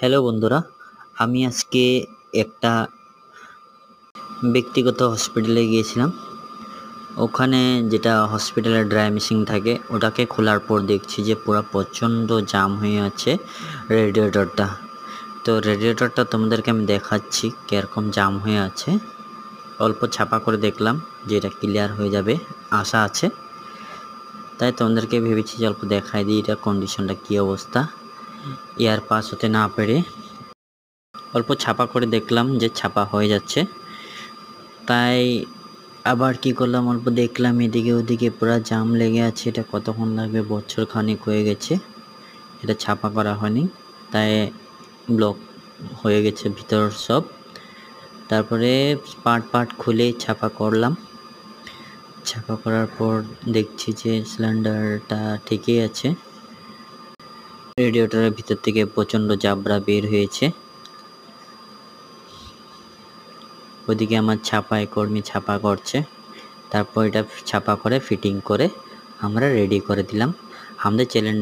Hello বন্ধুরা, আমি আজকে একটা ব্যক্তিগত হসপিটালে গিয়েছিলাম। ওখানে যেটা হসপিটালের ড্রাই মেশিন থাকে ওটাকে খোলার পর দেখছি যে পুরো প্রচণ্ড জাম হয়ে আছে রেডিয়েটরটা। তো রেডিয়েটরটা তোমাদেরকে আমি দেখাচ্ছি কীরকম জাম হয়ে আছে। অল্প ছাপা করে দেখলাম যে এটা ক্লিয়ার হয়ে যাবে, আশা আছে। তাই তোমাদেরকে ভেবেছি যে অল্প দেখাই দিই এটা কন্ডিশনটা কী অবস্থা। এয়ার পাস হতে না পেরে অল্প ছাপা করে দেখলাম যে ছাপা হয়ে যাচ্ছে। তাই আবার কি করলাম, অল্প দেখলাম এদিকে ওদিকে পুরো জাম লেগে আছে। এটা কতক্ষণ লাগবে, বছর খানেক হয়ে গেছে এটা ছাপা করা হয়নি, তাই ব্লক হয়ে গেছে ভিতর সব। তারপরে পার্ট খুলে ছাপা করলাম। ছাপা করার পর দেখছি যে সিলিন্ডারটা ঠিকই আছে। রেডিয়েটরের ভিতর থেকে প্রচণ্ড জাবরা বের হয়েছে। ওদিকে আমার কর্মী ছাপা করছে। তারপর এটা ছাপা করে ফিটিং করে আমরা রেডি করে দিলাম। আমাদের চ্যানেল